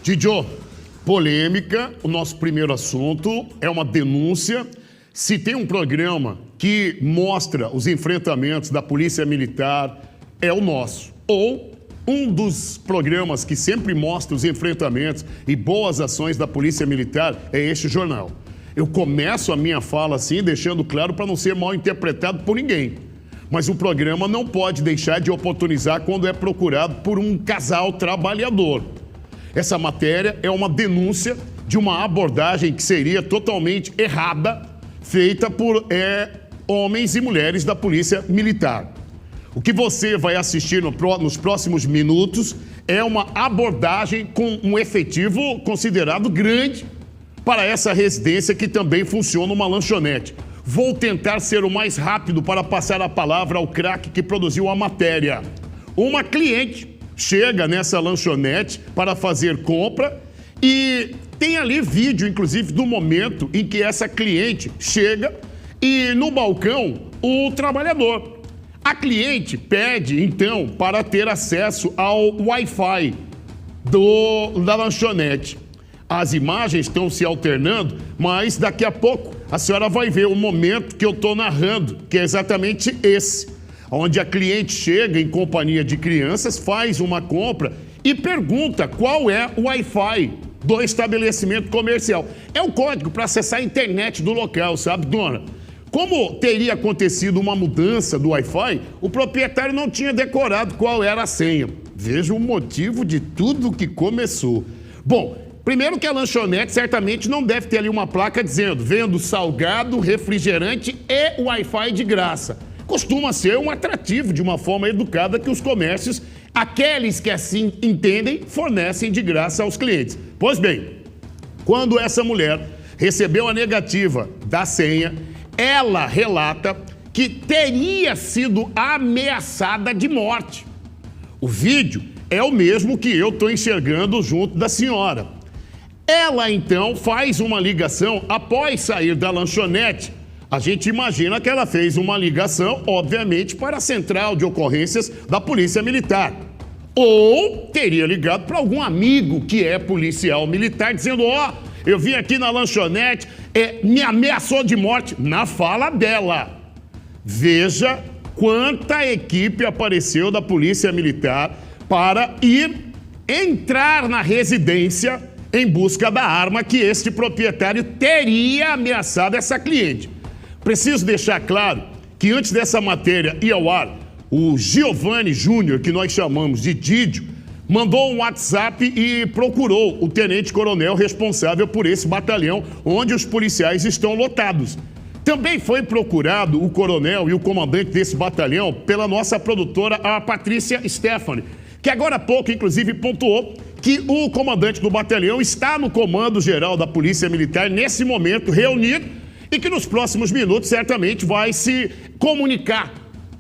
Didio, polêmica, o nosso primeiro assunto é uma denúncia. Se tem um programa que mostra os enfrentamentos da Polícia Militar, é o nosso. Ou um dos programas que sempre mostra os enfrentamentos e boas ações da Polícia Militar é este jornal. Eu começo a minha fala assim, deixando claro para não ser mal interpretado por ninguém. Mas o programa não pode deixar de oportunizar quando é procurado por um casal trabalhador. Essa matéria é uma denúncia de uma abordagem que seria totalmente errada, feita por homens e mulheres da Polícia Militar. O que você vai assistir nos próximos minutos é uma abordagem com um efetivo considerado grande para essa residência que também funciona uma lanchonete. Vou tentar ser o mais rápido para passar a palavra ao craque que produziu a matéria. Uma cliente chega nessa lanchonete para fazer compra e tem ali vídeo, inclusive, do momento em que essa cliente chega e no balcão o trabalhador. A cliente pede, então, para ter acesso ao Wi-Fi da lanchonete. As imagens estão se alternando, mas daqui a pouco a senhora vai ver o momento que eu estou narrando, que é exatamente esse, onde a cliente chega em companhia de crianças, faz uma compra e pergunta qual é o Wi-Fi do estabelecimento comercial. É o código para acessar a internet do local, sabe, dona? Como teria acontecido uma mudança do Wi-Fi, o proprietário não tinha decorado qual era a senha. Veja o motivo de tudo que começou. Bom, primeiro que a lanchonete certamente não deve ter ali uma placa dizendo vendo salgado, refrigerante e Wi-Fi de graça. Costuma ser um atrativo de uma forma educada que os comércios, aqueles que assim entendem, fornecem de graça aos clientes. Pois bem, quando essa mulher recebeu a negativa da senha, ela relata que teria sido ameaçada de morte. O vídeo é o mesmo que eu estou enxergando junto da senhora. Ela, então, faz uma ligação após sair da lanchonete. A gente imagina que ela fez uma ligação, obviamente, para a central de ocorrências da Polícia Militar. Ou teria ligado para algum amigo que é policial militar, dizendo, eu vim aqui na lanchonete, me ameaçou de morte, na fala dela. Veja quanta equipe apareceu da Polícia Militar para entrar na residência em busca da arma que este proprietário teria ameaçado essa cliente. Preciso deixar claro que antes dessa matéria ir ao ar, o Giovanni Júnior, que nós chamamos de Didio, mandou um WhatsApp e procurou o tenente-coronel responsável por esse batalhão, onde os policiais estão lotados. Também foi procurado o coronel e o comandante desse batalhão pela nossa produtora, a Patrícia Stephanie, que agora há pouco, inclusive, pontuou que o comandante do batalhão está no comando-geral da Polícia Militar, nesse momento, reunido, e que nos próximos minutos, certamente, vai se comunicar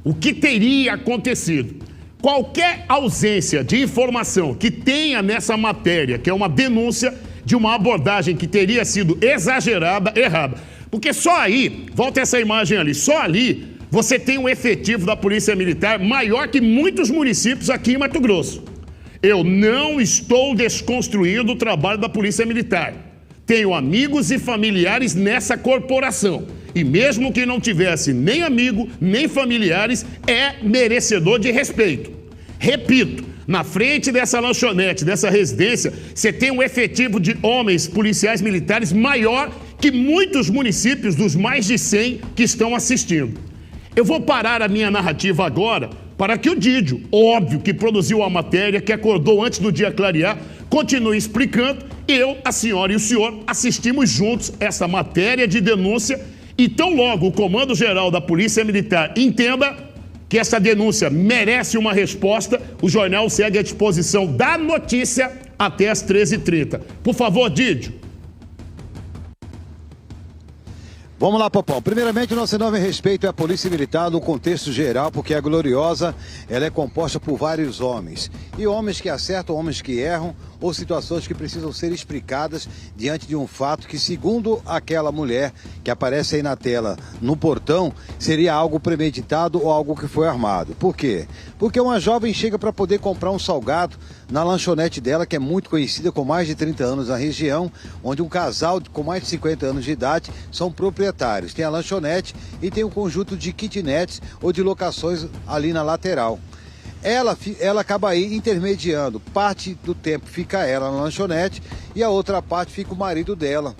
o que teria acontecido. Qualquer ausência de informação que tenha nessa matéria, que é uma denúncia de uma abordagem que teria sido exagerada, errada. Porque só aí, volta essa imagem ali, só ali você tem um efetivo da Polícia Militar maior que muitos municípios aqui em Mato Grosso. Eu não estou desconstruindo o trabalho da Polícia Militar. Tenho amigos e familiares nessa corporação. E mesmo que não tivesse nem amigo, nem familiares, é merecedor de respeito. Repito, na frente dessa lanchonete, dessa residência, você tem um efetivo de homens policiais militares maior que muitos municípios dos mais de 100 que estão assistindo. Eu vou parar a minha narrativa agora para que o Didio, óbvio que produziu a matéria, que acordou antes do dia clarear, continue explicando. Eu, a senhora e o senhor assistimos juntos essa matéria de denúncia e tão logo o Comando-Geral da Polícia Militar entenda que essa denúncia merece uma resposta, o jornal segue à disposição da notícia até às 13h30. Por favor, Didio. Vamos lá, Popão. Primeiramente, nosso enorme respeito é a Polícia Militar no contexto geral, porque a gloriosa, ela é composta por vários homens. E homens que acertam, homens que erram, ou situações que precisam ser explicadas diante de um fato que, segundo aquela mulher que aparece aí na tela, no portão, seria algo premeditado ou algo que foi armado. Por quê? Porque uma jovem chega para poder comprar um salgado na lanchonete dela, que é muito conhecida, com mais de 30 anos na região, onde um casal com mais de 50 anos de idade são proprietários. Tem a lanchonete e tem um conjunto de kitnets ou de locações ali na lateral. Ela acaba aí intermediando. Parte do tempo fica ela na lanchonete e a outra parte fica o marido dela.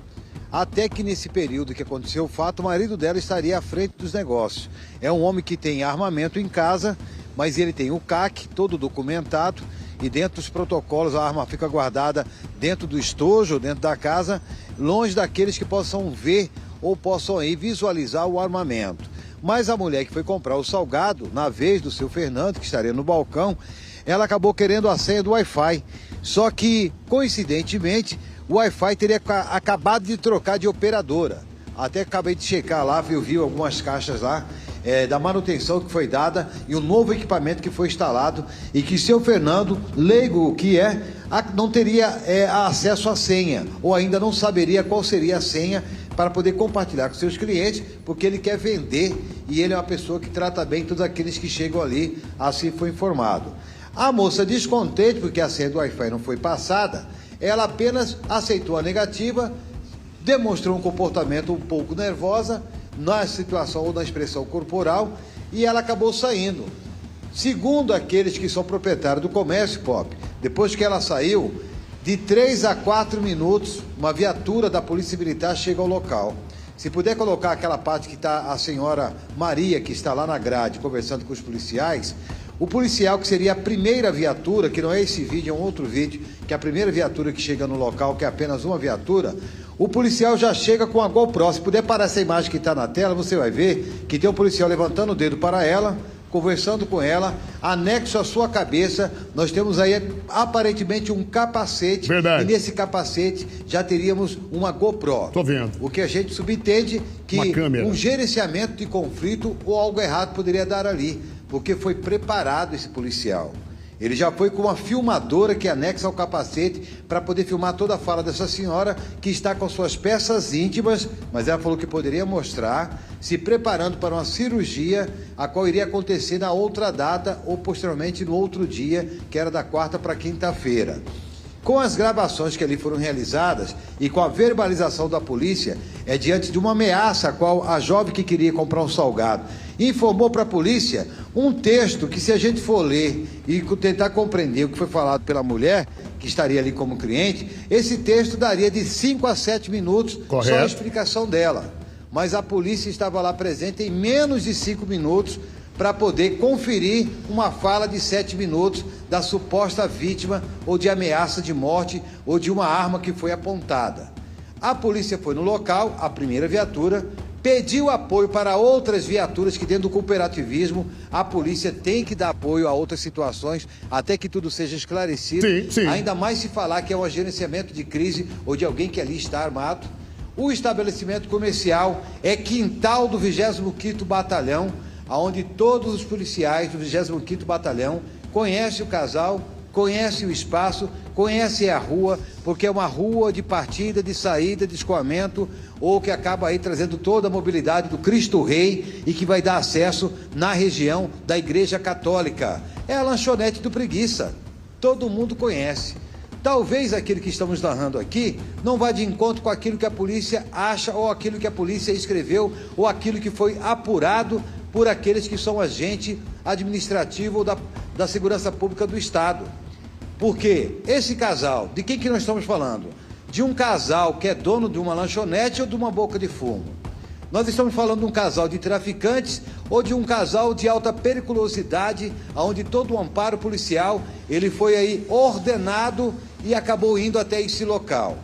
Até que nesse período que aconteceu o fato, o marido dela estaria à frente dos negócios. É um homem que tem armamento em casa, mas ele tem o CAC todo documentado e dentro dos protocolos a arma fica guardada dentro do estojo, dentro da casa, longe daqueles que possam ver ou possam aí visualizar o armamento. Mas a mulher que foi comprar o salgado, na vez do seu Fernando, que estaria no balcão, ela acabou querendo a senha do Wi-Fi. Só que, coincidentemente, o Wi-Fi teria acabado de trocar de operadora. Até acabei de checar lá, eu vi algumas caixas lá da manutenção que foi dada e o novo equipamento que foi instalado e que seu Fernando, leigo que não teria acesso à senha ou ainda não saberia qual seria a senha para poder compartilhar com seus clientes, porque ele quer vender e ele é uma pessoa que trata bem todos aqueles que chegam ali, assim foi informado. A moça, descontente porque a senha do Wi-Fi não foi passada, ela apenas aceitou a negativa, demonstrou um comportamento um pouco nervosa na situação ou na expressão corporal e ela acabou saindo. Segundo aqueles que são proprietários do comércio, Pop, depois que ela saiu, de 3 a 4 minutos, uma viatura da Polícia Militar chega ao local. Se puder colocar aquela parte que está a senhora Maria, que está lá na grade, conversando com os policiais, o policial, que seria a primeira viatura, que não é esse vídeo, é um outro vídeo, que é a primeira viatura que chega no local, que é apenas uma viatura, o policial já chega com a GoPro. Se puder parar essa imagem que está na tela, você vai ver que tem um policial levantando o dedo para ela, conversando com ela, anexo à sua cabeça, nós temos aí aparentemente um capacete. Verdade. E nesse capacete já teríamos uma GoPro. Tô vendo. O que a gente subentende que um gerenciamento de conflito ou algo errado poderia dar ali, porque foi preparado esse policial. Ele já foi com uma filmadora que anexa ao capacete para poder filmar toda a fala dessa senhora que está com suas peças íntimas, mas ela falou que poderia mostrar, se preparando para uma cirurgia, a qual iria acontecer na outra data ou posteriormente no outro dia, que era da quarta para quinta-feira. Com as gravações que ali foram realizadas e com a verbalização da polícia, é diante de uma ameaça a qual a jovem que queria comprar um salgado informou para a polícia um texto que, se a gente for ler e tentar compreender o que foi falado pela mulher, que estaria ali como cliente, esse texto daria de 5 a 7 minutos. Correto. Só a explicação dela. Mas a polícia estava lá presente em menos de 5 minutos para poder conferir uma fala de 7 minutos da suposta vítima ou de ameaça de morte ou de uma arma que foi apontada. A polícia foi no local, a primeira viatura, pediu apoio para outras viaturas que, dentro do cooperativismo, a polícia tem que dar apoio a outras situações até que tudo seja esclarecido. Sim, sim. Ainda mais se falar que é um gerenciamento de crise ou de alguém que ali está armado. O estabelecimento comercial é quintal do 25º Batalhão, onde todos os policiais do 25º Batalhão conhecem o casal, conhecem o espaço, conhecem a rua, porque é uma rua de partida, de saída, de escoamento, ou que acaba aí trazendo toda a mobilidade do Cristo Rei e que vai dar acesso na região da Igreja Católica. É a lanchonete do Preguiça, todo mundo conhece. Talvez aquilo que estamos narrando aqui não vá de encontro com aquilo que a polícia acha, ou aquilo que a polícia escreveu, ou aquilo que foi apurado por aqueles que são agente administrativo ou da segurança pública do Estado. Porque esse casal, de quem que nós estamos falando? De um casal que é dono de uma lanchonete ou de uma boca de fumo? Nós estamos falando de um casal de traficantes ou de um casal de alta periculosidade, onde todo o amparo policial ele foi aí ordenado e acabou indo até esse local.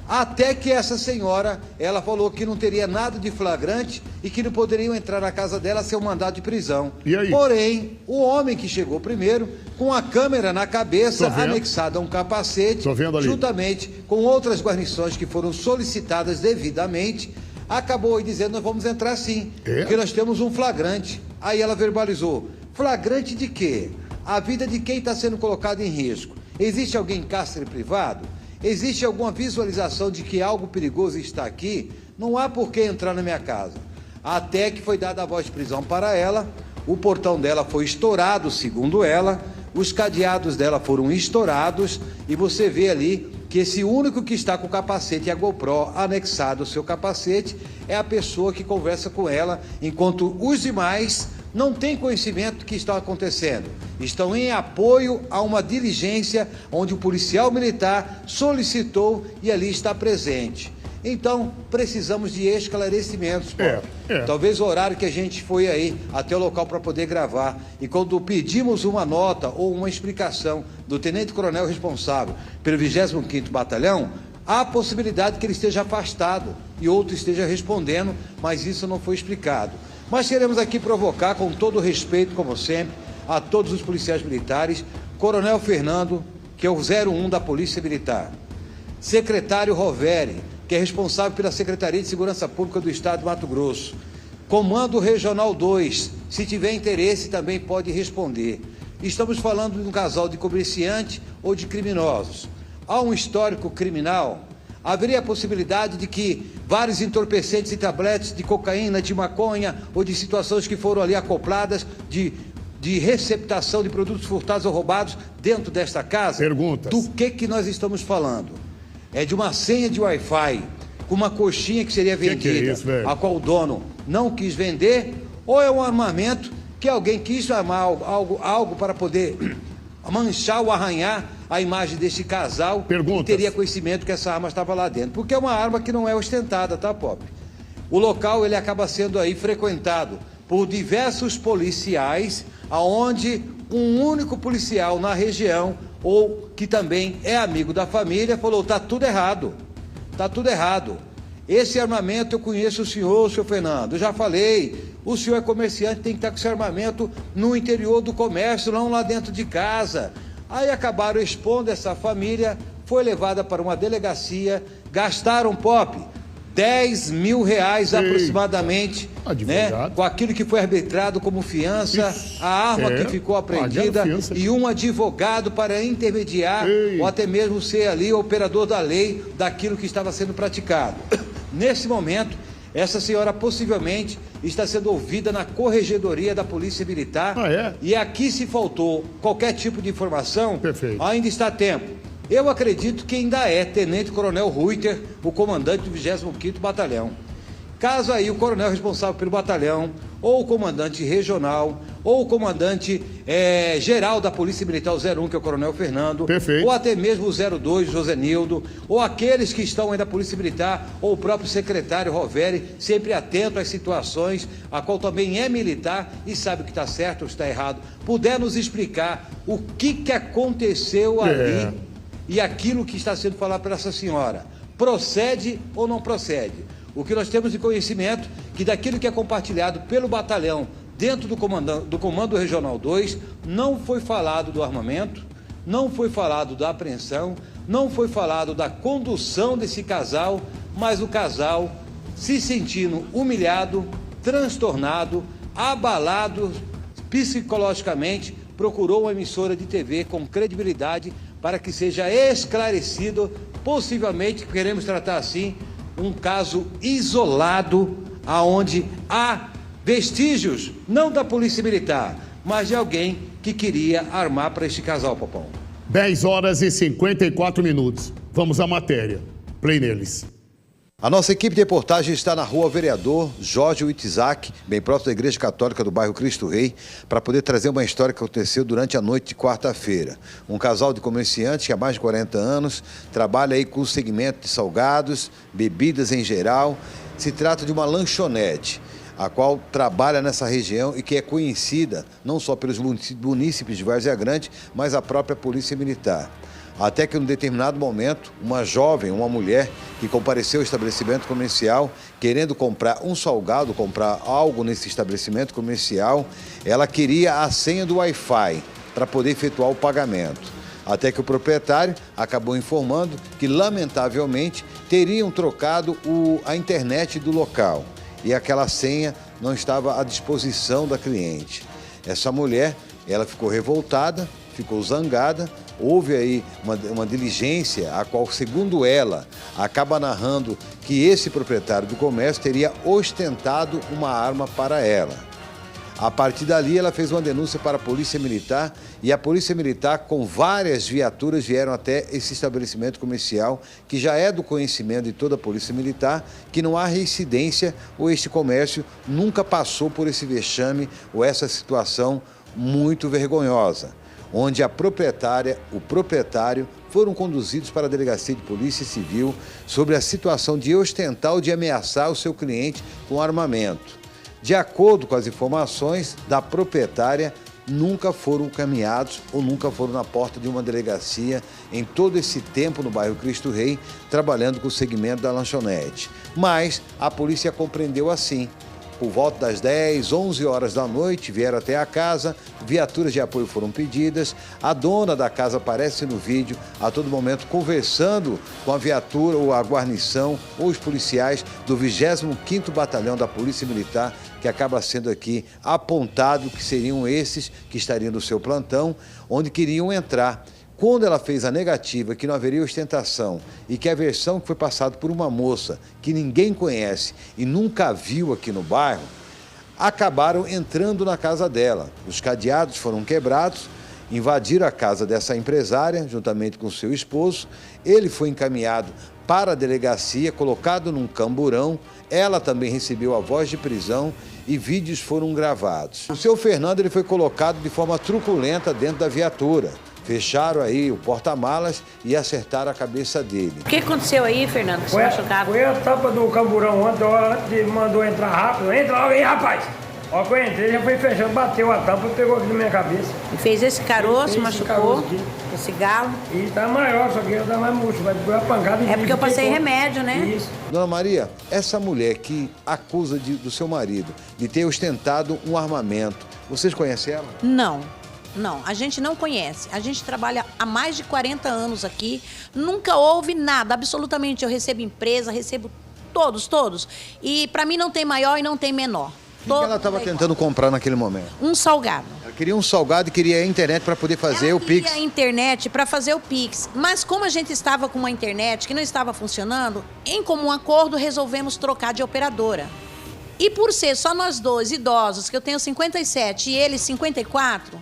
Até que essa senhora, ela falou que não teria nada de flagrante e que não poderiam entrar na casa dela sem um mandado de prisão. E aí? Porém, o homem que chegou primeiro, com a câmera na cabeça, anexada a um capacete, juntamente com outras guarnições que foram solicitadas devidamente, acabou aí dizendo: nós vamos entrar sim, porque nós temos um flagrante. Aí ela verbalizou: flagrante de quê? A vida de quem está sendo colocado em risco? Existe alguém em cárcere privado? Existe alguma visualização de que algo perigoso está aqui? Não há por que entrar na minha casa. Até que foi dada a voz de prisão para ela, o portão dela foi estourado, segundo ela, os cadeados dela foram estourados e você vê ali que esse único que está com o capacete e a GoPro anexado ao seu capacete é a pessoa que conversa com ela, enquanto os demais não têm conhecimento do que está acontecendo. Estão em apoio a uma diligência onde o policial militar solicitou e ali está presente. Então, precisamos de esclarecimentos. Talvez o horário que a gente foi aí até o local para poder gravar, e quando pedimos uma nota ou uma explicação do tenente-coronel responsável pelo 25º Batalhão, há a possibilidade que ele esteja afastado e outro esteja respondendo, mas isso não foi explicado. Mas queremos aqui provocar, com todo o respeito, como sempre, a todos os policiais militares, Coronel Fernando, que é o 01 da Polícia Militar, Secretário Roveri, que é responsável pela Secretaria de Segurança Pública do Estado de Mato Grosso, Comando Regional 2, se tiver interesse também pode responder. Estamos falando de um casal de comerciante ou de criminosos. Há um histórico criminal? Haveria a possibilidade de que vários entorpecentes e tabletes de cocaína, de maconha ou de situações que foram ali acopladas de receptação de produtos furtados ou roubados dentro desta casa? Perguntas. Do que nós estamos falando? É de uma senha de Wi-Fi com uma coxinha que seria vendida, que é isso, a qual o dono não quis vender, ou é um armamento que alguém quis armar algo para poder manchar ou arranhar a imagem deste casal? Perguntas. E teria conhecimento que essa arma estava lá dentro, porque é uma arma que não é ostentada, tá, Pop? O local ele acaba sendo aí frequentado por diversos policiais, aonde um único policial na região, ou que também é amigo da família, falou: tá tudo errado, tá tudo errado. Esse armamento eu conheço o senhor Fernando, eu já falei, o senhor é comerciante, tem que estar com esse armamento no interior do comércio, não lá dentro de casa. Aí acabaram expondo essa família, foi levada para uma delegacia, gastaram, Pop, 10 mil reais aproximadamente, né, com aquilo que foi arbitrado como fiança, a arma que ficou apreendida e um advogado para intermediar ou até mesmo ser ali o operador da lei daquilo que estava sendo praticado. Nesse momento, essa senhora possivelmente está sendo ouvida na Corregedoria da Polícia Militar. E aqui, se faltou qualquer tipo de informação, ainda está a tempo. Eu acredito que ainda é Tenente-Coronel Ruiter, o comandante do 25º Batalhão. Caso aí o coronel responsável pelo batalhão, ou o comandante regional, ou o comandante geral da Polícia Militar, o 01, que é o Coronel Fernando, ou até mesmo o 02, José Nildo, ou aqueles que estão aí da Polícia Militar, ou o próprio secretário Roveri, sempre atento às situações, a qual também é militar e sabe o que está certo ou está errado, puder nos explicar o que aconteceu ali e aquilo que está sendo falado para essa senhora, procede ou não procede? O que nós temos de conhecimento, que daquilo que é compartilhado pelo batalhão dentro do Comando Regional 2, não foi falado do armamento, não foi falado da apreensão, não foi falado da condução desse casal, mas o casal se sentindo humilhado, transtornado, abalado psicologicamente, procurou uma emissora de TV com credibilidade para que seja esclarecido, possivelmente, queremos tratar assim, um caso isolado, aonde há vestígios, não da Polícia Militar, mas de alguém que queria armar para este casal, Popão. 10 horas e 54 minutos. Vamos à matéria. Play neles. A nossa equipe de reportagem está na Rua Vereador Jorge Wittzak, bem próximo da Igreja Católica do bairro Cristo Rei, para poder trazer uma história que aconteceu durante a noite de quarta-feira. Um casal de comerciantes que há mais de 40 anos trabalha aí com o segmento de salgados, bebidas em geral. Se trata de uma lanchonete, a qual trabalha nessa região e que é conhecida não só pelos munícipes de Várzea Grande, mas a própria Polícia Militar. Até que, em um determinado momento, uma jovem, uma mulher, que compareceu ao estabelecimento comercial, querendo comprar um salgado, comprar algo nesse estabelecimento comercial, ela queria a senha do Wi-Fi para poder efetuar o pagamento. Até que o proprietário acabou informando que, lamentavelmente, teriam trocado a internet do local e aquela senha não estava à disposição da cliente. Essa mulher, ela ficou revoltada, ficou zangada. Houve aí uma diligência, a qual, segundo ela, acaba narrando que esse proprietário do comércio teria ostentado uma arma para ela. A partir dali, ela fez uma denúncia para a Polícia Militar e a Polícia Militar, com várias viaturas, vieram até esse estabelecimento comercial, que já é do conhecimento de toda a Polícia Militar, que não há reincidência ou este comércio nunca passou por esse vexame ou essa situação muito vergonhosa, onde a proprietária, o proprietário, foram conduzidos para a Delegacia de Polícia Civil sobre a situação de ostentar ou de ameaçar o seu cliente com armamento. De acordo com as informações da proprietária, nunca foram caminhados ou nunca foram na porta de uma delegacia em todo esse tempo no bairro Cristo Rei, trabalhando com o segmento da lanchonete. Mas a polícia compreendeu assim. Por volta das 10, 11 horas da noite, vieram até a casa, viaturas de apoio foram pedidas, a dona da casa aparece no vídeo, a todo momento conversando com a viatura ou a guarnição ou os policiais do 25º Batalhão da Polícia Militar, que acaba sendo aqui apontado que seriam esses que estariam no seu plantão, onde queriam entrar. Quando ela fez a negativa, que não haveria ostentação e que a versão que foi passada por uma moça que ninguém conhece e nunca viu aqui no bairro, acabaram entrando na casa dela. Os cadeados foram quebrados, invadiram a casa dessa empresária, juntamente com seu esposo. Ele foi encaminhado para a delegacia, colocado num camburão. Ela também recebeu a voz de prisão e vídeos foram gravados. O seu Fernando ele foi colocado de forma truculenta dentro da viatura. Fecharam aí o porta-malas e acertaram a cabeça dele. O que aconteceu aí, Fernando, que se machucado? Foi a tampa do camburão ontem, ele mandou entrar rápido. Entra logo aí, rapaz! Ó, quando eu entrei, já foi fechando, bateu a tampa e pegou aqui na minha cabeça. E fez esse caroço, machucou, esse galo. E tá maior, só que ele tá mais murcho, vai depois a pancada. É porque eu passei remédio, né? Isso. Dona Maria, essa mulher que acusa do seu marido de ter ostentado um armamento, vocês conhecem ela? Não, a gente não conhece. A gente trabalha há mais de 40 anos aqui. Nunca houve nada, absolutamente. Eu recebo empresa, recebo todos. E para mim não tem maior e não tem menor. O que ela estava tentando comprar naquele momento? Um salgado. Ela queria um salgado e queria a internet para poder fazer o Pix. Ela queria a internet para fazer o Pix. Mas como a gente estava com uma internet que não estava funcionando, em comum acordo resolvemos trocar de operadora. E por ser só nós dois idosos, que eu tenho 57 e ele 54...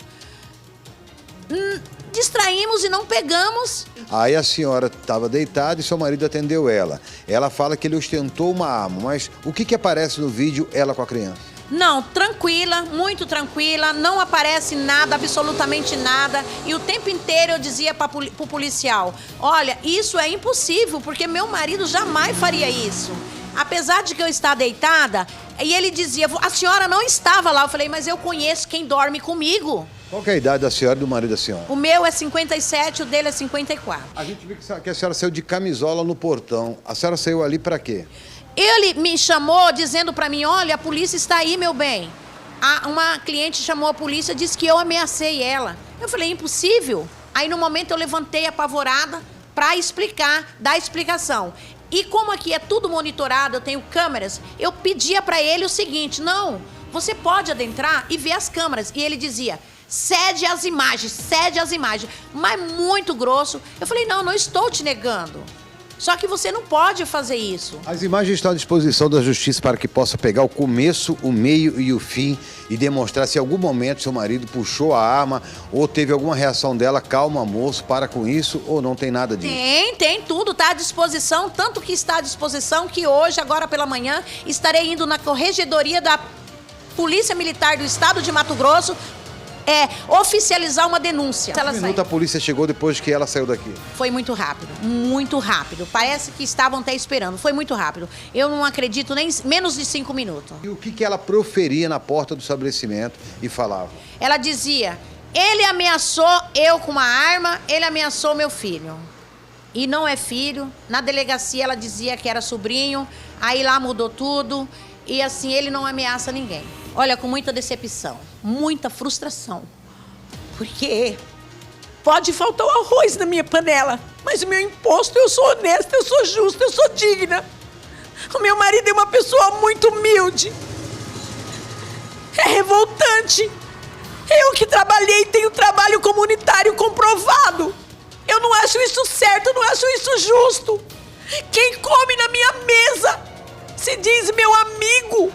distraímos e não pegamos. Aí a senhora estava deitada e seu marido atendeu ela. Ela fala que ele ostentou uma arma, mas o que aparece no vídeo ela com a criança? Não, tranquila, muito tranquila, não aparece nada, absolutamente nada. E o tempo inteiro eu dizia para o policial, olha, isso é impossível, porque meu marido jamais faria isso. Apesar de que eu estar deitada, e ele dizia, a senhora não estava lá. Eu falei, mas eu conheço quem dorme comigo. Qual que é a idade da senhora e do marido da senhora? O meu é 57, o dele é 54. A gente viu que a senhora saiu de camisola no portão. A senhora saiu ali para quê? Ele me chamou dizendo para mim, olha, a polícia está aí, meu bem. Uma cliente chamou a polícia e disse que eu ameacei ela. Eu falei, impossível. Aí no momento eu levantei apavorada para explicar, dar explicação. E como aqui é tudo monitorado, eu tenho câmeras, eu pedia para ele o seguinte, não, você pode adentrar e ver as câmeras. E ele dizia, cede as imagens, mas muito grosso. Eu falei, não estou te negando. Só que você não pode fazer isso. As imagens estão à disposição da justiça para que possa pegar o começo, o meio e o fim e demonstrar se em algum momento seu marido puxou a arma ou teve alguma reação dela, calma moço, para com isso, ou não tem nada disso? Tem tudo, está à disposição, tanto que está à disposição que hoje, agora pela manhã, estarei indo na corregedoria da Polícia Militar do Estado de Mato Grosso oficializar uma denúncia. Que minuto a polícia chegou depois que ela saiu daqui? Foi muito rápido. Parece que estavam até esperando, foi muito rápido. Eu não acredito nem menos de 5 minutos. E o que ela proferia na porta do estabelecimento e falava? Ela dizia, ele ameaçou eu com uma arma, ele ameaçou meu filho. E não é filho, na delegacia ela dizia que era sobrinho, aí lá mudou tudo, e assim, ele não ameaça ninguém. Olha, com muita decepção, muita frustração. Porque pode faltar o arroz na minha panela, mas o meu imposto, eu sou honesta, eu sou justa, eu sou digna. O meu marido é uma pessoa muito humilde. É revoltante. Eu que trabalhei, tenho trabalho comunitário comprovado. Eu não acho isso certo, eu não acho isso justo. Quem come na minha mesa se diz meu amigo.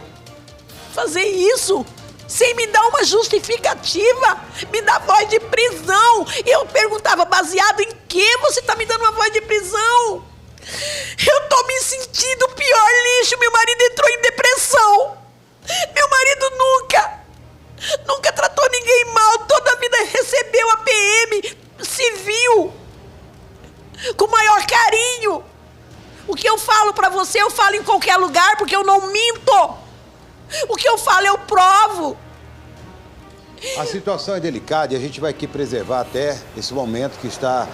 Fazer isso sem me dar uma justificativa, me dá voz de prisão. E eu perguntava, baseado em que você está me dando uma voz de prisão? Eu tô me sentindo pior lixo, meu marido entrou em depressão. Meu marido nunca tratou ninguém mal, toda a vida recebeu a PM civil com o maior carinho. O que eu falo pra você, eu falo em qualquer lugar, porque eu não minto. O que eu falo, eu provo. A situação é delicada e a gente vai aqui preservar até esse momento que está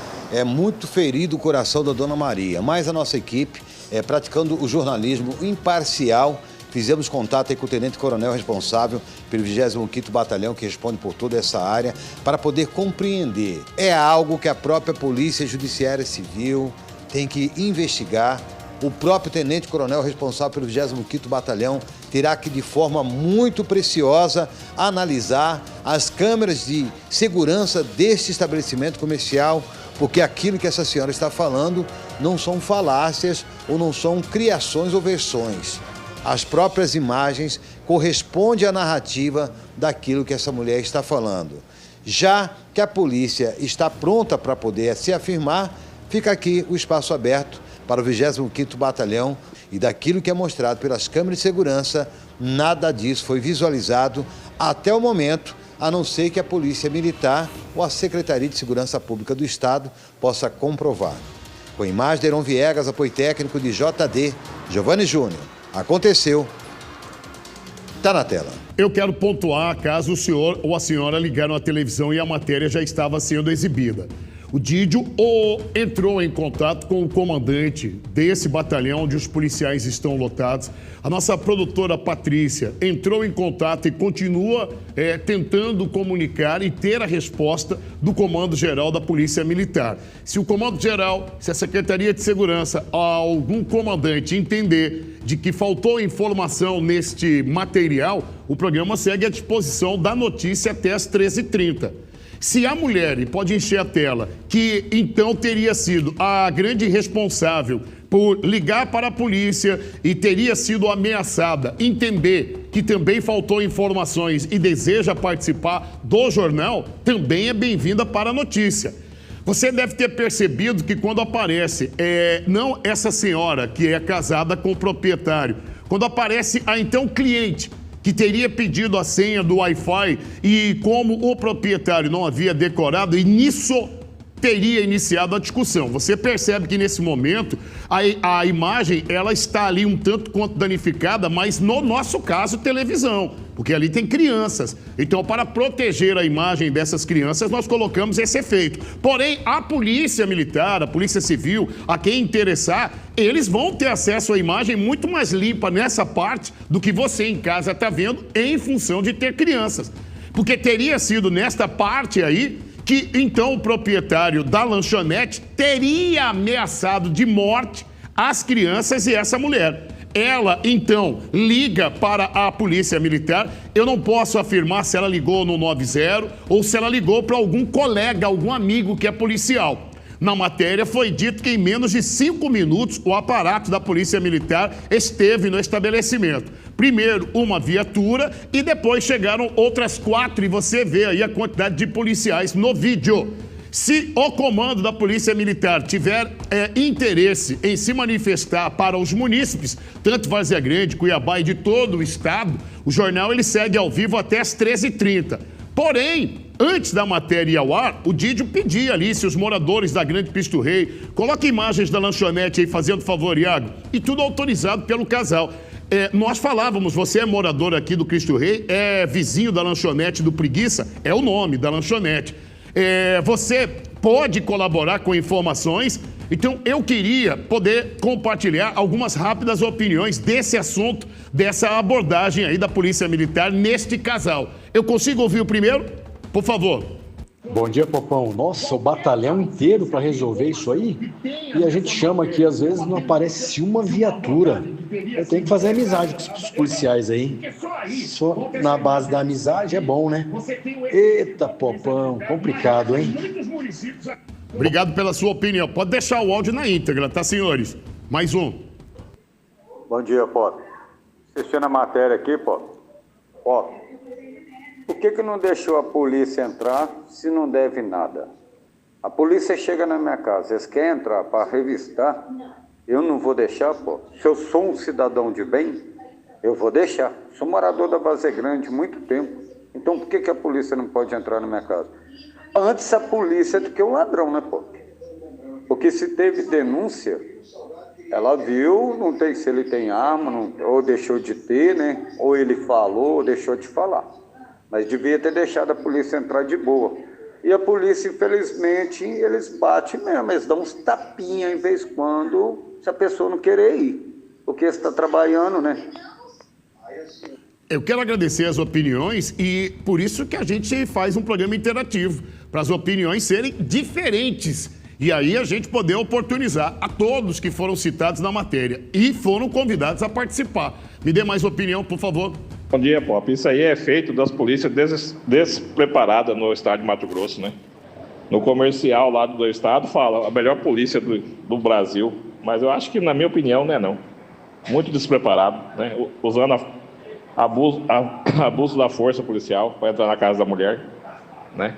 muito ferido o coração da Dona Maria. Mas a nossa equipe, praticando o jornalismo imparcial, fizemos contato aí com o tenente-coronel responsável pelo 25º Batalhão, que responde por toda essa área, para poder compreender. É algo que a própria Polícia Judiciária Civil tem que investigar. O próprio tenente-coronel responsável pelo 25º Batalhão terá que, de forma muito preciosa, analisar as câmeras de segurança deste estabelecimento comercial, porque aquilo que essa senhora está falando não são falácias ou não são criações ou versões. As próprias imagens correspondem à narrativa daquilo que essa mulher está falando. Já que a polícia está pronta para poder se afirmar, fica aqui o espaço aberto para o 25º Batalhão e daquilo que é mostrado pelas câmeras de segurança, nada disso foi visualizado até o momento, a não ser que a Polícia Militar ou a Secretaria de Segurança Pública do Estado possa comprovar. Com imagem de Heron Viegas, apoio técnico de JD, Giovanni Júnior. Aconteceu. Está na tela. Eu quero pontuar caso o senhor ou a senhora ligaram à televisão e a matéria já estava sendo exibida. O Didio entrou em contato com o comandante desse batalhão onde os policiais estão lotados. A nossa produtora Patrícia entrou em contato e continua tentando comunicar e ter a resposta do Comando-Geral da Polícia Militar. Se o Comando-Geral, se a Secretaria de Segurança, algum comandante entender de que faltou informação neste material, o programa segue à disposição da notícia até às 13h30. Se a mulher, e pode encher a tela, que então teria sido a grande responsável por ligar para a polícia e teria sido ameaçada, entender que também faltou informações e deseja participar do jornal, também é bem-vinda para a notícia. Você deve ter percebido que quando aparece, não essa senhora que é casada com o proprietário, quando aparece a então cliente, que teria pedido a senha do Wi-Fi e como o proprietário não havia decorado, e nisso teria iniciado a discussão. Você percebe que nesse momento a imagem ela está ali um tanto quanto danificada, mas no nosso caso televisão, porque ali tem crianças. Então, para proteger a imagem dessas crianças, nós colocamos esse efeito. Porém, a Polícia Militar, a Polícia Civil, a quem interessar, eles vão ter acesso à imagem muito mais limpa nessa parte do que você em casa está vendo, em função de ter crianças. Porque teria sido nesta parte aí que então o proprietário da lanchonete teria ameaçado de morte as crianças e essa mulher. Ela, então, liga para a Polícia Militar. Eu não posso afirmar se ela ligou no 90 ou se ela ligou para algum colega, algum amigo que é policial. Na matéria foi dito que em menos de 5 minutos o aparato da Polícia Militar esteve no estabelecimento. Primeiro uma viatura e depois chegaram outras 4 e você vê aí a quantidade de policiais no vídeo. Se o comando da Polícia Militar tiver interesse em se manifestar para os munícipes, tanto Várzea Grande, Cuiabá e de todo o estado, o jornal ele segue ao vivo até às 13h30. Porém, antes da matéria ir ao ar, o Didio pedia ali se os moradores da Grande Cristo Rei, coloca imagens da lanchonete aí, fazendo favor, Iago, e tudo autorizado pelo casal. Nós falávamos, você é morador aqui do Cristo Rei, é vizinho da lanchonete do Preguiça, é o nome da lanchonete. Você pode colaborar com informações, então eu queria poder compartilhar algumas rápidas opiniões desse assunto, dessa abordagem aí da Polícia Militar neste casal. Eu consigo ouvir o primeiro? Por favor. Bom dia, Popão. Nossa, o batalhão inteiro para resolver isso aí? E a gente chama aqui, às vezes não aparece uma viatura. Eu tenho que fazer amizade com os policiais aí. Só na base da amizade é bom, né? Eita, Popão, complicado, hein? Obrigado pela sua opinião. Pode deixar o áudio na íntegra, tá, senhores? Mais um. Bom dia, Pop. Assistindo a matéria aqui, Pop. Por que não deixou a polícia entrar se não deve nada? A polícia chega na minha casa, eles querem entrar para revistar, eu não vou deixar, pô. Se eu sou um cidadão de bem, eu vou deixar. Sou morador da Várzea Grande há muito tempo. Então por que a polícia não pode entrar na minha casa? Antes a polícia do que o ladrão, né, pô? Porque se teve denúncia, ela viu, não tem se ele tem arma, não, ou deixou de ter, né? Ou ele falou, ou deixou de falar. Mas devia ter deixado a polícia entrar de boa. E a polícia, infelizmente, eles batem mesmo, eles dão uns tapinhas em vez de quando, se a pessoa não querer ir. Porque está trabalhando, né? Eu quero agradecer as opiniões e por isso que a gente faz um programa interativo, para as opiniões serem diferentes. E aí a gente poder oportunizar a todos que foram citados na matéria e foram convidados a participar. Me dê mais opinião, por favor. Bom dia, Pop. Isso aí é feito das polícias despreparadas no estado de Mato Grosso, né? No comercial lá do estado fala a melhor polícia do Brasil, mas eu acho que, na minha opinião, não é não. Muito despreparado, né? Usando abuso da força policial para entrar na casa da mulher, né?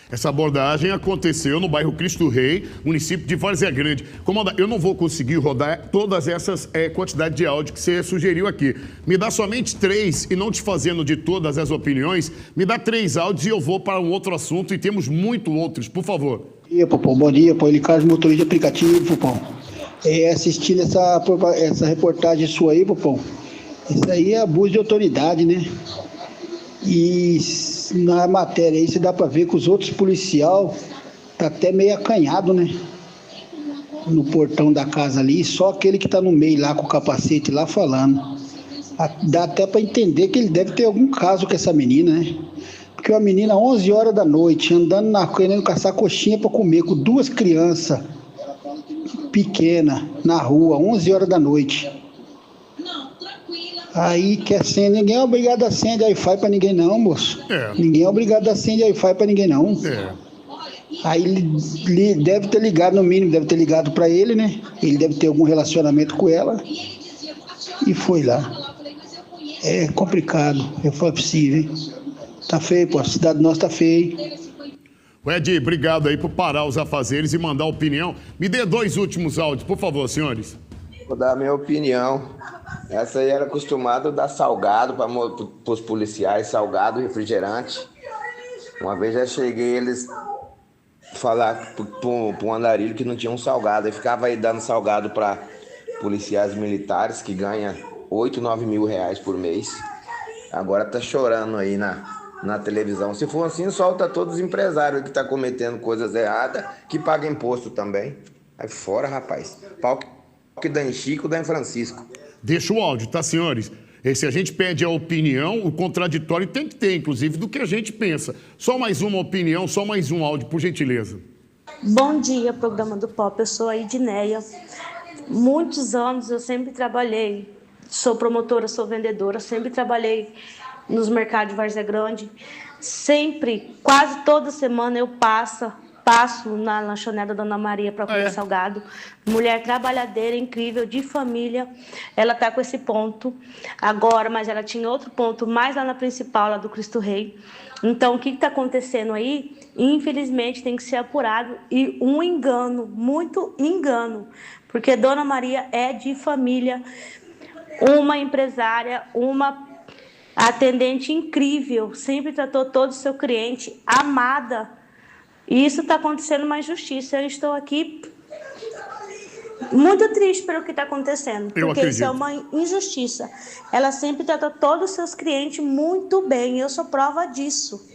Essa abordagem aconteceu no bairro Cristo Rei, município de Várzea Grande. Comandante, eu não vou conseguir rodar todas essas quantidades de áudio que você sugeriu aqui. Me dá somente 3 e não te fazendo de todas as opiniões, me dá 3 áudios e eu vou para um outro assunto e temos muito outros, por favor. Bom dia, Popão. Bom dia, Paulo Ricardo, motorista de aplicativo, Popão. Assistindo essa reportagem sua aí, Popão, isso aí é abuso de autoridade, né? E na matéria aí, você dá pra ver que os outros policial tá até meio acanhado, né? No portão da casa ali, só aquele que tá no meio lá com o capacete lá falando. Dá até pra entender que ele deve ter algum caso com essa menina, né? Porque uma menina 11 horas da noite, andando querendo caçar coxinha pra comer com 2 crianças pequenas na rua, 11 horas da noite. Aí quer acender, ninguém é obrigado a acender Wi-Fi pra ninguém não, moço. Ninguém é obrigado a acender Wi-Fi pra ninguém não. Aí ele deve ter ligado, no mínimo, deve ter ligado pra ele, né? Ele deve ter algum relacionamento com ela. E foi lá. É complicado, eu falo pra você, hein? Tá feio, pô, a cidade nossa tá feia. Ed, obrigado aí por parar os afazeres e mandar opinião. Me dê 2 últimos áudios, por favor, senhores. Vou dar a minha opinião. Essa aí era acostumada a dar salgado para os policiais, salgado, refrigerante. Uma vez já cheguei eles falar para um andarilho que não tinha um salgado. Aí ficava aí dando salgado para policiais militares que ganham 8, 9 mil reais por mês. Agora tá chorando aí na televisão. Se for assim, solta todos os empresários que tá cometendo coisas erradas, que pagam imposto também. Aí fora, rapaz. Pau que dá em Chico, dá em Francisco. Deixa o áudio, tá, senhores? Se a gente pede a opinião, o contraditório tem que ter, inclusive, do que a gente pensa. Só mais uma opinião, só mais um áudio, por gentileza. Bom dia, programa do Pop. Eu sou a Edneia. Muitos anos eu sempre trabalhei, sou promotora, sou vendedora, sempre trabalhei nos mercados de Várzea Grande. Sempre, quase toda semana eu passo na lanchonete da Dona Maria para comer salgado. Mulher trabalhadeira, incrível, de família. Ela está com esse ponto agora, mas ela tinha outro ponto mais lá na principal, lá do Cristo Rei. Então, o que está acontecendo aí? Infelizmente, tem que ser apurado. E um engano, muito engano. Porque Dona Maria é de família, uma empresária, uma atendente incrível. Sempre tratou todo o seu cliente, amada. E isso está acontecendo uma injustiça. Eu estou aqui muito triste pelo que está acontecendo. Porque isso é uma injustiça. Ela sempre trata todos os seus clientes muito bem. Eu sou prova disso.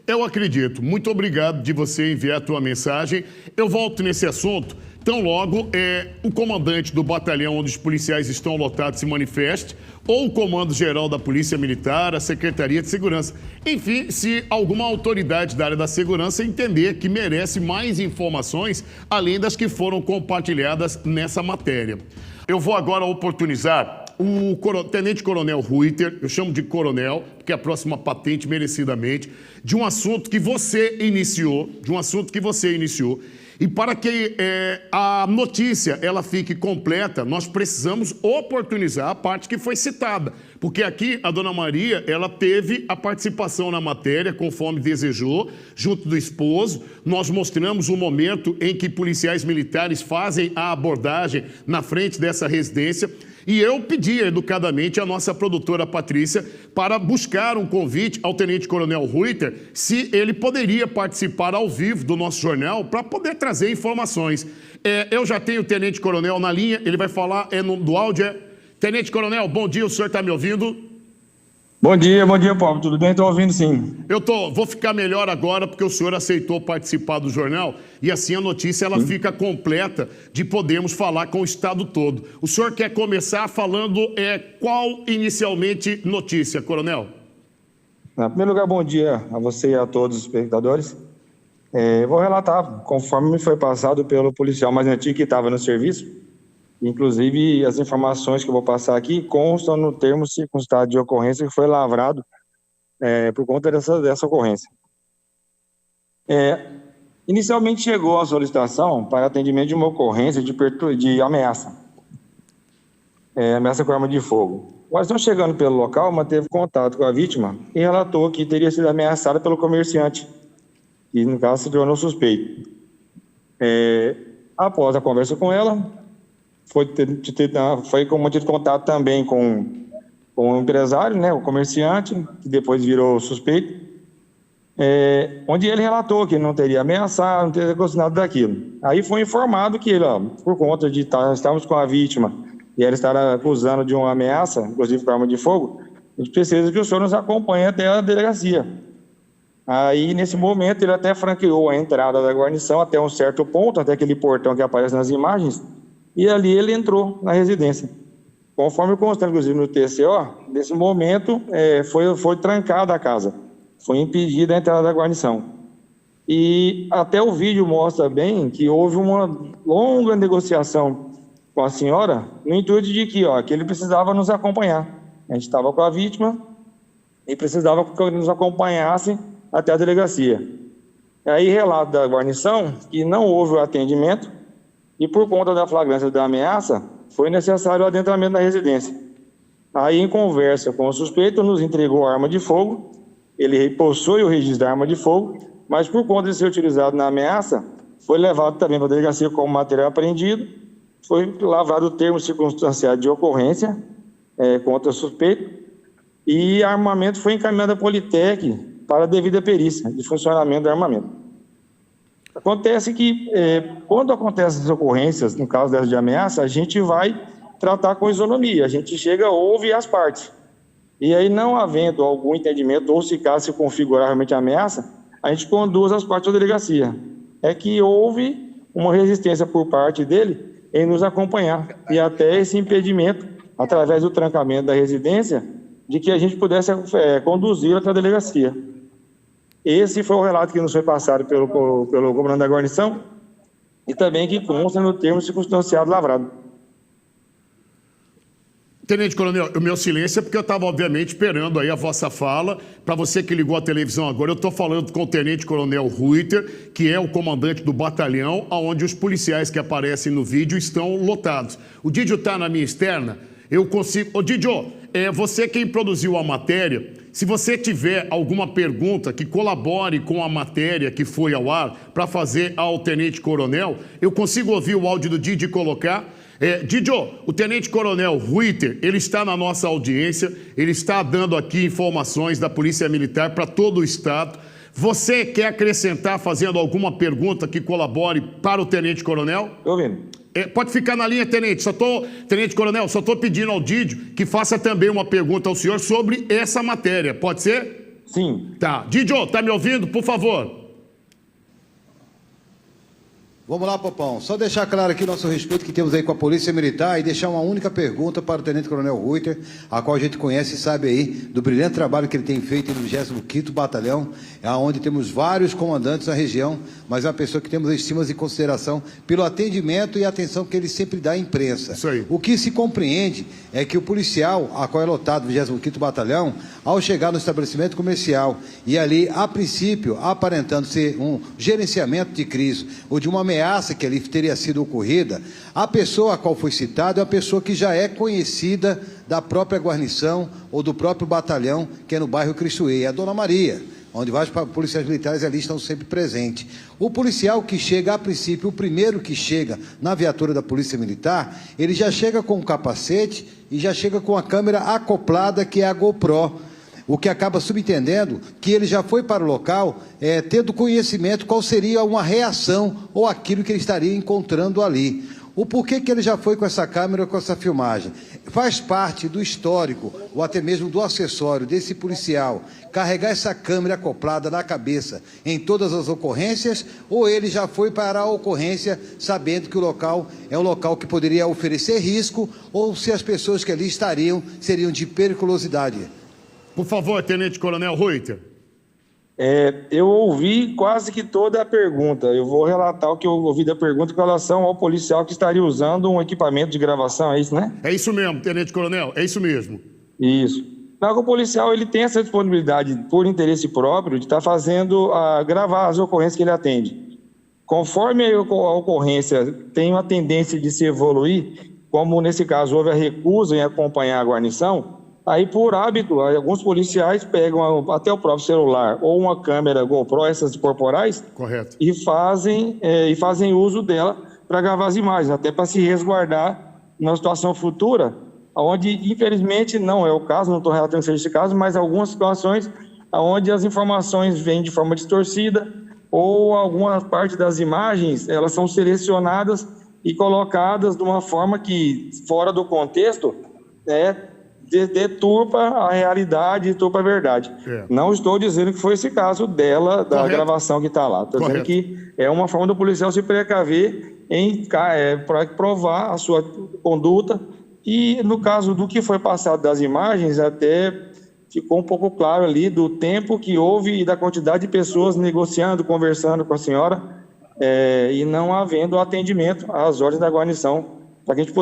Eu acredito. Muito obrigado de você enviar a tua mensagem. Eu volto nesse assunto. Tão logo o comandante do batalhão onde os policiais estão lotados se manifeste, ou o comando-geral da Polícia Militar, a Secretaria de Segurança. Enfim, se alguma autoridade da área da segurança entender que merece mais informações, além das que foram compartilhadas nessa matéria. Eu vou agora oportunizar o tenente-coronel Ruiter, eu chamo de coronel, porque é a próxima patente merecidamente, de um assunto que você iniciou, E para que a notícia ela fique completa, nós precisamos oportunizar a parte que foi citada. Porque aqui a dona Maria, ela teve a participação na matéria, conforme desejou, junto do esposo. Nós mostramos o momento em que policiais militares fazem a abordagem na frente dessa residência. E eu pedi educadamente à nossa produtora Patrícia para buscar um convite ao Tenente Coronel Ruiter, se ele poderia participar ao vivo do nosso jornal para poder trazer informações. Eu já tenho o Tenente Coronel na linha, ele vai falar do áudio. Tenente Coronel, bom dia, o senhor está me ouvindo? Bom dia, Paulo. Tudo bem? Estou ouvindo, sim. Vou ficar melhor agora porque o senhor aceitou participar do jornal e assim a notícia ela fica completa de podermos falar com o estado todo. O senhor quer começar falando qual inicialmente notícia, Coronel? Em primeiro lugar, bom dia a você e a todos os espectadores. Vou relatar conforme me foi passado pelo policial mais antigo que estava no serviço. Inclusive, as informações que eu vou passar aqui constam no termo circunstância de ocorrência que foi lavrado por conta dessa ocorrência. Inicialmente chegou a solicitação para atendimento de uma ocorrência de ameaça. Ameaça com arma de fogo. O guarnição, chegando pelo local, manteve contato com a vítima e relatou que teria sido ameaçada pelo comerciante, que no caso se tornou suspeito. Após a conversa com ela, foi mantido contato também com o empresário, né, o comerciante, que depois virou suspeito, onde ele relatou que não teria ameaçado, não teria gostado daquilo. Aí foi informado que ele, por conta de estarmos com a vítima e ela estar acusando de uma ameaça, inclusive com arma de fogo, a gente precisa que o senhor nos acompanhe até a delegacia. Aí, nesse momento, ele até franqueou a entrada da guarnição até um certo ponto, até aquele portão que aparece nas imagens, e ali ele entrou na residência. Conforme consta, inclusive, no TCO, nesse momento foi trancada a casa, foi impedida a entrada da guarnição. E até o vídeo mostra bem que houve uma longa negociação com a senhora, no intuito de que ele precisava nos acompanhar. A gente estava com a vítima e precisava que ele nos acompanhasse até a delegacia. Aí relato da guarnição que não houve o atendimento, e por conta da flagrância da ameaça, foi necessário o adentramento da residência. Aí, em conversa com o suspeito, nos entregou a arma de fogo, ele possui o registro da arma de fogo, mas por conta de ser utilizado na ameaça, foi levado também para a delegacia como material apreendido, foi lavrado o termo circunstanciado de ocorrência contra o suspeito, e armamento foi encaminhado à Politec para a devida perícia de funcionamento do armamento. Acontece que, quando acontecem as ocorrências, no caso dessa de ameaça, a gente vai tratar com isonomia, a gente chega, ouve as partes. E aí, não havendo algum entendimento, ou se caso se configurar realmente a ameaça, a gente conduz as partes da delegacia. É que houve uma resistência por parte dele em nos acompanhar, e até esse impedimento, através do trancamento da residência, de que a gente pudesse conduzir até a delegacia. Esse foi o relato que nos foi passado pelo comandante da guarnição e também que consta no termo circunstanciado lavrado. Tenente Coronel, o meu silêncio é porque eu estava, obviamente, esperando aí a vossa fala. Para você que ligou a televisão agora, eu estou falando com o Tenente Coronel Ruiter, que é o comandante do batalhão, onde os policiais que aparecem no vídeo estão lotados. O Didio está na minha externa, eu consigo... Ô, Didio, você quem produziu a matéria, se você tiver alguma pergunta que colabore com a matéria que foi ao ar para fazer ao Tenente Coronel, eu consigo ouvir o áudio do Didio e colocar... Didio, o Tenente Coronel Ruiter, ele está na nossa audiência, ele está dando aqui informações da Polícia Militar para todo o Estado. Você quer acrescentar, fazendo alguma pergunta que colabore para o Tenente Coronel? Estou ouvindo. Pode ficar na linha, Tenente. Tenente Coronel, só estou pedindo ao Didio que faça também uma pergunta ao senhor sobre essa matéria. Pode ser? Sim. Tá. Didio, está me ouvindo? Por favor. Vamos lá, Popão. Só deixar claro aqui o nosso respeito que temos aí com a Polícia Militar e deixar uma única pergunta para o Tenente Coronel Ruiter, a qual a gente conhece e sabe aí do brilhante trabalho que ele tem feito no 25º Batalhão, onde temos vários comandantes na região, mas é uma pessoa que temos estima e consideração pelo atendimento e atenção que ele sempre dá à imprensa. Isso aí. O que se compreende é que o policial, a qual é lotado do 25º Batalhão, ao chegar no estabelecimento comercial e ali, a princípio, aparentando ser um gerenciamento de crise ou de uma ameaça que ali teria sido ocorrida, a pessoa a qual foi citada é uma pessoa que já é conhecida da própria guarnição ou do próprio batalhão, que é no bairro Cristoê, é a Dona Maria, onde vários policiais militares ali estão sempre presentes. O policial que chega, a princípio, o primeiro que chega na viatura da Polícia Militar, ele já chega com o capacete e já chega com a câmera acoplada, que é a GoPro, o que acaba subentendendo que ele já foi para o local tendo conhecimento qual seria uma reação ou aquilo que ele estaria encontrando ali. O porquê que ele já foi com essa câmera, com essa filmagem? Faz parte do histórico, ou até mesmo do acessório desse policial, carregar essa câmera acoplada na cabeça em todas as ocorrências, ou ele já foi para a ocorrência sabendo que o local é um local que poderia oferecer risco, ou se as pessoas que ali estariam seriam de periculosidade? Por favor, Tenente Coronel Reuter. Eu ouvi quase que toda a pergunta. Eu vou relatar o que eu ouvi da pergunta com relação ao policial que estaria usando um equipamento de gravação, é isso, né? É isso mesmo, Tenente Coronel, é isso mesmo. Isso. O policial ele tem essa disponibilidade, por interesse próprio, de estar fazendo, gravar as ocorrências que ele atende. Conforme a ocorrência tem uma tendência de se evoluir, como nesse caso houve a recusa em acompanhar a guarnição, aí, por hábito, alguns policiais pegam até o próprio celular ou uma câmera GoPro, essas corporais, correto, e fazem uso dela para gravar as imagens, até para se resguardar numa situação futura, onde, infelizmente, não é o caso, não estou relatando que seja esse caso, mas algumas situações onde as informações vêm de forma distorcida ou alguma parte das imagens, elas são selecionadas e colocadas de uma forma que, fora do contexto, deturpa a realidade, deturpa a verdade. Não estou dizendo que foi esse caso dela, da correto, gravação que está lá. Estou dizendo que é uma forma do policial se precaver para provar a sua conduta. E no caso do que foi passado das imagens, até ficou um pouco claro ali do tempo que houve e da quantidade de pessoas negociando, conversando com a senhora, e não havendo atendimento às ordens da guarnição, para que a gente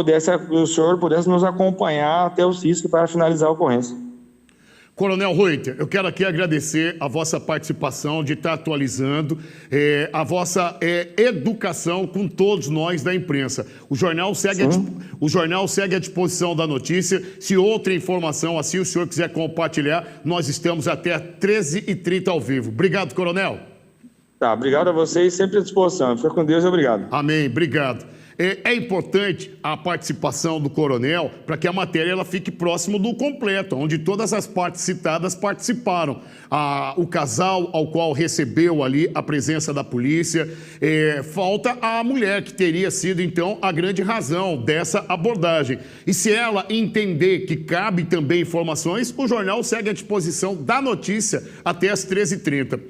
o senhor pudesse nos acompanhar até o CISC para finalizar a ocorrência. Coronel Reuter, eu quero aqui agradecer a vossa participação de estar atualizando a vossa educação com todos nós da imprensa. O jornal segue à disposição da notícia. Se outra informação assim o senhor quiser compartilhar, nós estamos até 13h30 ao vivo. Obrigado, Coronel. Tá, obrigado a vocês, sempre à disposição. Fica com Deus e obrigado. Amém, obrigado. É importante a participação do coronel para que a matéria ela fique próximo do completo, onde todas as partes citadas participaram. O casal ao qual recebeu ali a presença da polícia, falta a mulher, que teria sido, então, a grande razão dessa abordagem. E se ela entender que cabe também informações, o jornal segue à disposição da notícia até às 13h30.